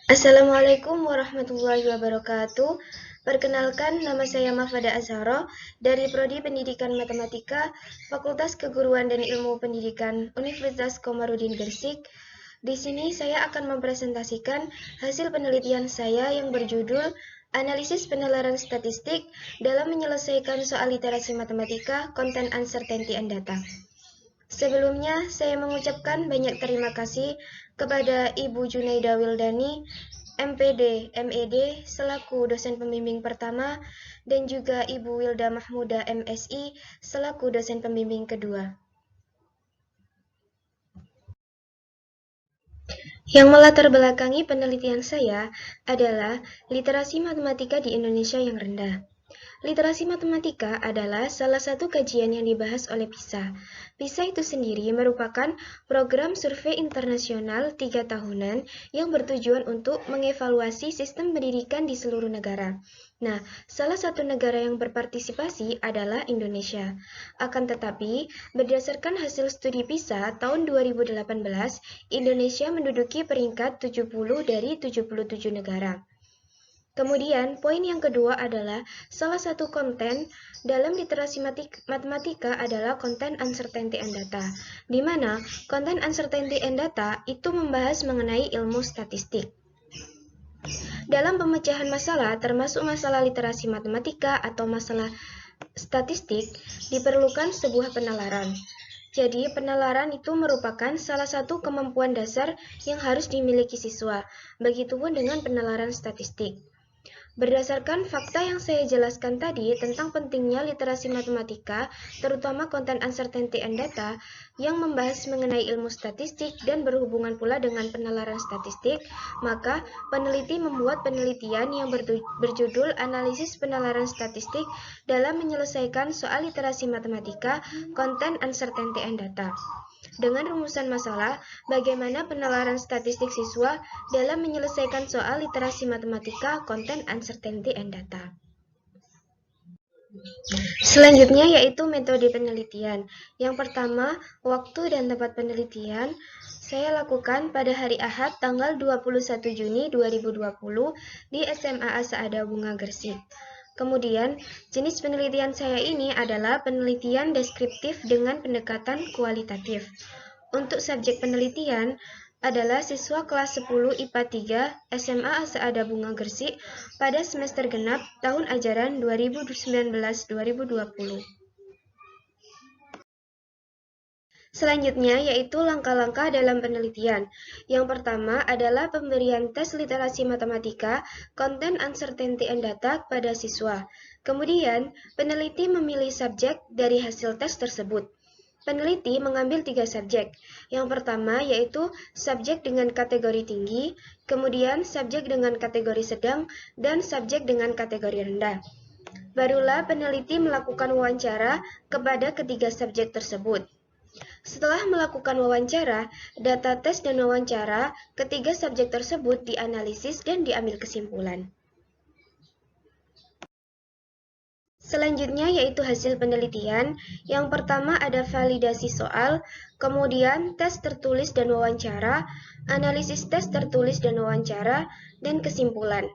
Assalamualaikum warahmatullahi wabarakatuh. Perkenalkan, nama saya Mafada Azharo dari Prodi Pendidikan Matematika, Fakultas Keguruan dan Ilmu Pendidikan Universitas Komarudin Gresik. Di sini saya akan mempresentasikan hasil penelitian saya yang berjudul Analisis Penalaran Statistik dalam menyelesaikan soal literasi matematika, Content Uncertainty and Data. Sebelumnya, saya mengucapkan banyak terima kasih kepada Ibu Junaida Wildani, MPD, MED, selaku dosen pembimbing pertama, dan juga Ibu Wilda Mahmuda, MSI, selaku dosen pembimbing kedua. Yang melatar belakangi penelitian saya adalah literasi matematika di Indonesia yang rendah. Literasi matematika adalah salah satu kajian yang dibahas oleh PISA. PISA itu sendiri merupakan program survei internasional 3 tahunan yang bertujuan untuk mengevaluasi sistem pendidikan di seluruh negara. Nah, salah satu negara yang berpartisipasi adalah Indonesia. Akan tetapi, berdasarkan hasil studi PISA tahun 2018, Indonesia menduduki peringkat 70 dari 77 negara. Kemudian, poin yang kedua adalah salah satu konten dalam literasi matematika adalah konten uncertainty and data, di mana konten uncertainty and data itu membahas mengenai ilmu statistik. Dalam pemecahan masalah, termasuk masalah literasi matematika atau masalah statistik, diperlukan sebuah penalaran. Jadi, penalaran itu merupakan salah satu kemampuan dasar yang harus dimiliki siswa. Begitupun dengan penalaran statistik. Berdasarkan fakta yang saya jelaskan tadi tentang pentingnya literasi matematika, terutama konten uncertainty and data, yang membahas mengenai ilmu statistik dan berhubungan pula dengan penalaran statistik, maka peneliti membuat penelitian yang berjudul Analisis Penalaran Statistik dalam menyelesaikan soal literasi matematika, konten uncertainty and data. Dengan rumusan masalah, bagaimana penalaran statistik siswa dalam menyelesaikan soal literasi matematika, konten uncertainty and data. Selanjutnya yaitu metode penelitian. Yang pertama, waktu dan tempat penelitian saya lakukan pada hari Ahad tanggal 21 Juni 2020 di SMA Asaada Bunga Gresik. Kemudian, jenis penelitian saya ini adalah penelitian deskriptif dengan pendekatan kualitatif. Untuk subjek penelitian adalah siswa kelas 10 IPA 3 SMA Asaada Bunga Gresik pada semester genap tahun ajaran 2019-2020. Selanjutnya yaitu langkah-langkah dalam penelitian. Yang pertama adalah pemberian tes literasi matematika, konten uncertainty and data pada siswa. Kemudian, peneliti memilih subjek dari hasil tes tersebut. Peneliti mengambil 3 subjek. Yang pertama yaitu subjek dengan kategori tinggi, kemudian subjek dengan kategori sedang, dan subjek dengan kategori rendah. Barulah peneliti melakukan wawancara kepada ketiga subjek tersebut. Setelah melakukan wawancara, data tes dan wawancara ketiga subjek tersebut dianalisis dan diambil kesimpulan. Selanjutnya yaitu hasil penelitian. Yang pertama ada validasi soal, kemudian tes tertulis dan wawancara, analisis tes tertulis dan wawancara, dan kesimpulan.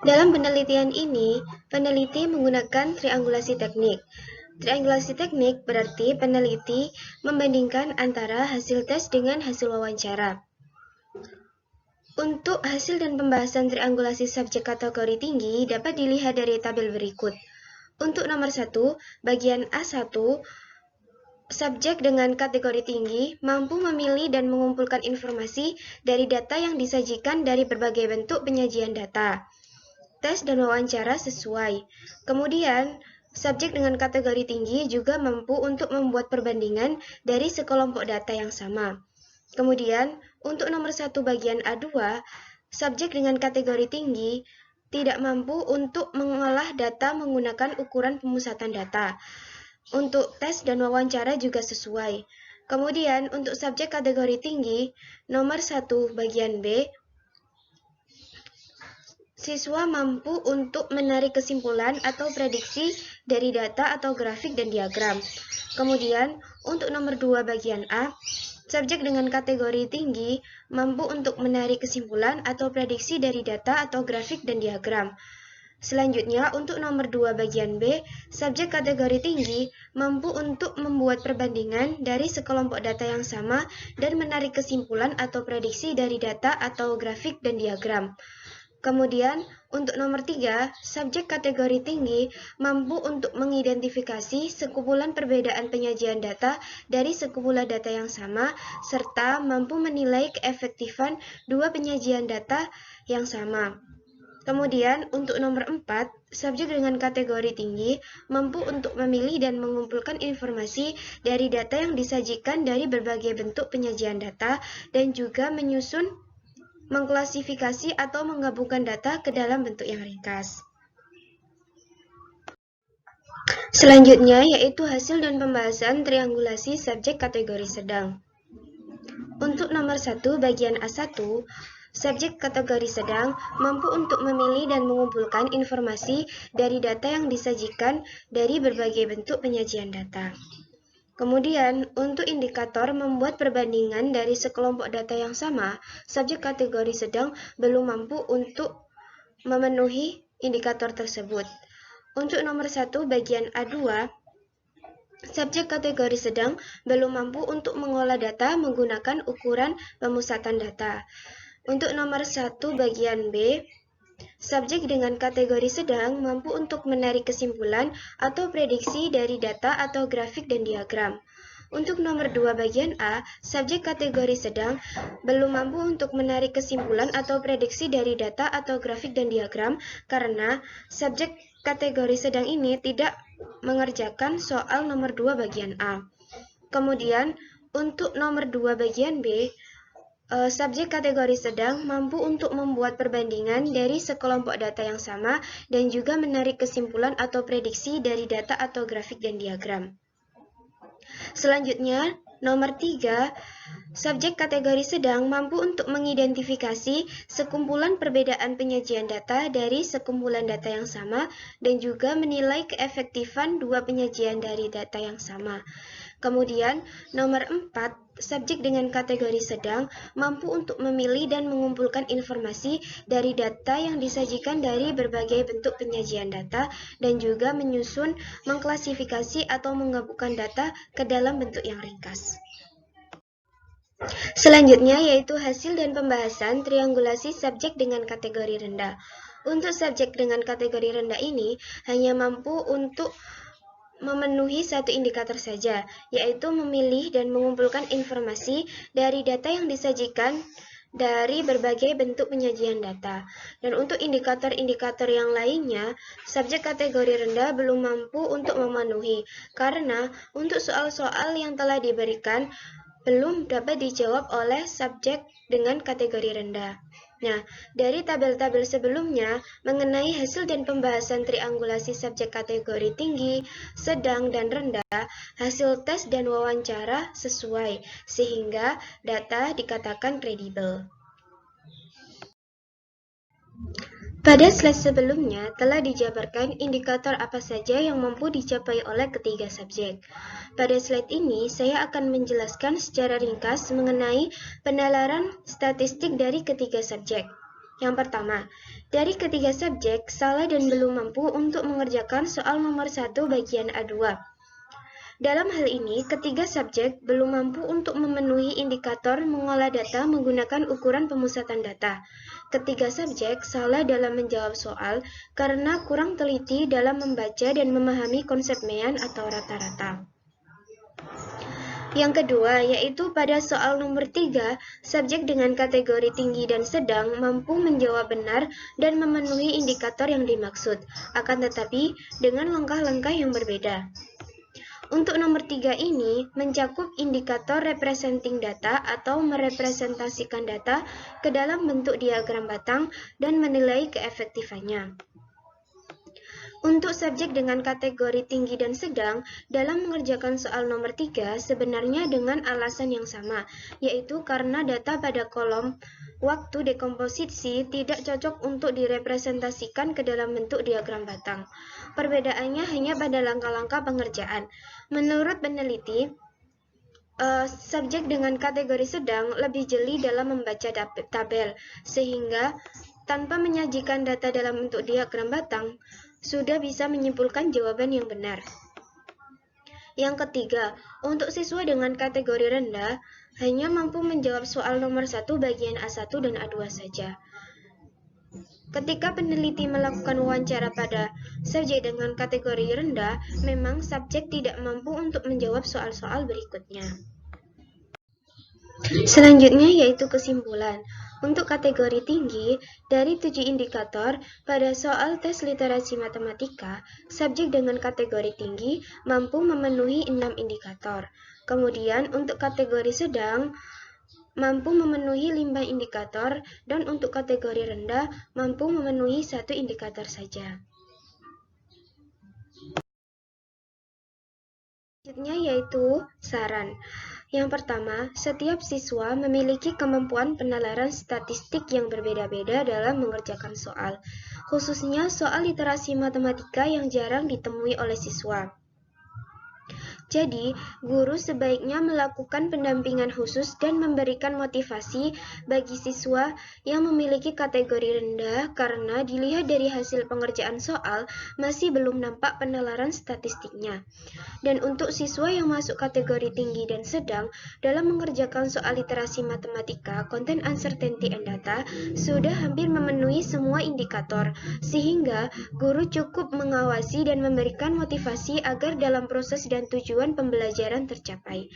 Dalam penelitian ini, peneliti menggunakan triangulasi teknik. Triangulasi teknik berarti peneliti membandingkan antara hasil tes dengan hasil wawancara. Untuk hasil dan pembahasan triangulasi subjek kategori tinggi dapat dilihat dari tabel berikut. Untuk nomor 1, bagian A1, subjek dengan kategori tinggi mampu memilih dan mengumpulkan informasi dari data yang disajikan dari berbagai bentuk penyajian data. Tes dan wawancara sesuai. Kemudian, subjek dengan kategori tinggi juga mampu untuk membuat perbandingan dari sekelompok data yang sama. Kemudian, untuk nomor 1 bagian A2, subjek dengan kategori tinggi tidak mampu untuk mengolah data menggunakan ukuran pemusatan data. Untuk tes dan wawancara juga sesuai. Kemudian, untuk subjek kategori tinggi, nomor 1 bagian B, siswa mampu untuk menarik kesimpulan atau prediksi dari data atau grafik dan diagram. Kemudian, untuk nomor 2 bagian A, subjek dengan kategori tinggi mampu untuk menarik kesimpulan atau prediksi dari data atau grafik dan diagram. Selanjutnya, untuk nomor 2 bagian B, subjek kategori tinggi mampu untuk membuat perbandingan dari sekelompok data yang sama dan menarik kesimpulan atau prediksi dari data atau grafik dan diagram. Kemudian, untuk nomor 3, subjek kategori tinggi mampu untuk mengidentifikasi sekumpulan perbedaan penyajian data dari sekumpulan data yang sama, serta mampu menilai keefektifan dua penyajian data yang sama. Kemudian, untuk nomor 4, subjek dengan kategori tinggi mampu untuk memilih dan mengumpulkan informasi dari data yang disajikan dari berbagai bentuk penyajian data dan juga menyusun, mengklasifikasi atau menggabungkan data ke dalam bentuk yang ringkas. Selanjutnya yaitu hasil dan pembahasan triangulasi subjek kategori sedang. Untuk nomor 1 bagian A1, subjek kategori sedang mampu untuk memilih dan mengumpulkan informasi dari data yang disajikan dari berbagai bentuk penyajian data. Kemudian, untuk indikator membuat perbandingan dari sekelompok data yang sama, subjek kategori sedang belum mampu untuk memenuhi indikator tersebut. Untuk nomor 1 bagian A2, subjek kategori sedang belum mampu untuk mengolah data menggunakan ukuran pemusatan data. Untuk nomor 1 bagian B, subjek dengan kategori sedang mampu untuk menarik kesimpulan atau prediksi dari data atau grafik dan diagram. Untuk nomor 2 bagian A, subjek kategori sedang belum mampu untuk menarik kesimpulan atau prediksi dari data atau grafik dan diagram karena subjek kategori sedang ini tidak mengerjakan soal nomor 2 bagian A. Kemudian, untuk nomor 2 bagian B, subjek kategori sedang mampu untuk membuat perbandingan dari sekelompok data yang sama dan juga menarik kesimpulan atau prediksi dari data atau grafik dan diagram. Selanjutnya, nomor 3, subjek kategori sedang mampu untuk mengidentifikasi sekumpulan perbedaan penyajian data dari sekumpulan data yang sama dan juga menilai keefektifan dua penyajian dari data yang sama. Kemudian, nomor 4, subjek dengan kategori sedang mampu untuk memilih dan mengumpulkan informasi dari data yang disajikan dari berbagai bentuk penyajian data dan juga menyusun, mengklasifikasi atau menggabungkan data ke dalam bentuk yang ringkas. Selanjutnya yaitu hasil dan pembahasan triangulasi subjek dengan kategori rendah. Untuk subjek dengan kategori rendah ini hanya mampu untuk memenuhi satu indikator saja, yaitu memilih dan mengumpulkan informasi dari data yang disajikan dari berbagai bentuk penyajian data. Dan untuk indikator-indikator yang lainnya, subjek kategori rendah belum mampu untuk memenuhi, karena untuk soal-soal yang telah diberikan belum dapat dijawab oleh subjek dengan kategori rendah. Nah, dari tabel-tabel sebelumnya mengenai hasil dan pembahasan triangulasi subjek kategori tinggi, sedang, dan rendah, hasil tes dan wawancara sesuai, sehingga data dikatakan kredibel. Pada slide sebelumnya telah dijabarkan indikator apa saja yang mampu dicapai oleh ketiga subjek. Pada slide ini, saya akan menjelaskan secara ringkas mengenai penalaran statistik dari ketiga subjek. Yang pertama, dari ketiga subjek, salah dan belum mampu untuk mengerjakan soal nomor 1 bagian A2. Dalam hal ini, ketiga subjek belum mampu untuk memenuhi indikator mengolah data menggunakan ukuran pemusatan data. Ketiga subjek salah dalam menjawab soal karena kurang teliti dalam membaca dan memahami konsep mean atau rata-rata. Yang kedua, yaitu pada soal nomor 3, subjek dengan kategori tinggi dan sedang mampu menjawab benar dan memenuhi indikator yang dimaksud, akan tetapi dengan langkah-langkah yang berbeda. Untuk nomor 3 ini mencakup indikator representing data atau merepresentasikan data ke dalam bentuk diagram batang dan menilai keefektifannya. Untuk subjek dengan kategori tinggi dan sedang, dalam mengerjakan soal nomor 3 sebenarnya dengan alasan yang sama, yaitu karena data pada kolom waktu dekomposisi tidak cocok untuk direpresentasikan ke dalam bentuk diagram batang. Perbedaannya hanya pada langkah-langkah pengerjaan. Menurut peneliti, subjek dengan kategori sedang lebih jeli dalam membaca tabel, sehingga tanpa menyajikan data dalam bentuk diagram batang, sudah bisa menyimpulkan jawaban yang benar. Yang ketiga, untuk siswa dengan kategori rendah, hanya mampu menjawab soal nomor 1 bagian A1 dan A2 saja. Ketika peneliti melakukan wawancara pada subjek dengan kategori rendah, memang subjek tidak mampu untuk menjawab soal-soal berikutnya. Selanjutnya yaitu kesimpulan. Untuk kategori tinggi, dari 7 indikator, pada soal tes literasi matematika, subjek dengan kategori tinggi mampu memenuhi 6 indikator. Kemudian untuk kategori sedang, mampu memenuhi 5 indikator, dan untuk kategori rendah, mampu memenuhi 1 indikator saja. Selanjutnya yaitu saran. Yang pertama, setiap siswa memiliki kemampuan penalaran statistik yang berbeda-beda dalam mengerjakan soal, khususnya soal literasi matematika yang jarang ditemui oleh siswa. Jadi, guru sebaiknya melakukan pendampingan khusus dan memberikan motivasi bagi siswa yang memiliki kategori rendah karena dilihat dari hasil pengerjaan soal masih belum nampak penalaran statistiknya. Dan untuk siswa yang masuk kategori tinggi dan sedang dalam mengerjakan soal literasi matematika, content uncertainty and data sudah hampir memenuhi semua indikator, sehingga guru cukup mengawasi dan memberikan motivasi agar dalam proses dan tujuan pembelajaran tercapai.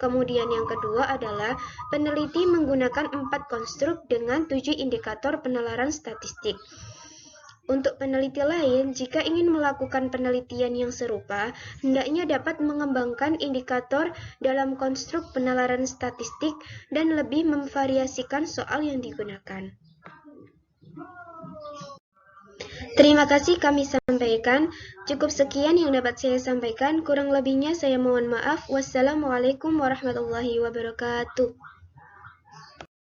Kemudian yang kedua adalah peneliti menggunakan 4 konstruk dengan 7 indikator penalaran statistik. Untuk peneliti lain, jika ingin melakukan penelitian yang serupa, hendaknya dapat mengembangkan indikator dalam konstruk penalaran statistik dan lebih memvariasikan soal yang digunakan. Terima kasih kami sampaikan. Cukup sekian yang dapat saya sampaikan. Kurang lebihnya saya mohon maaf. Wassalamualaikum warahmatullahi wabarakatuh.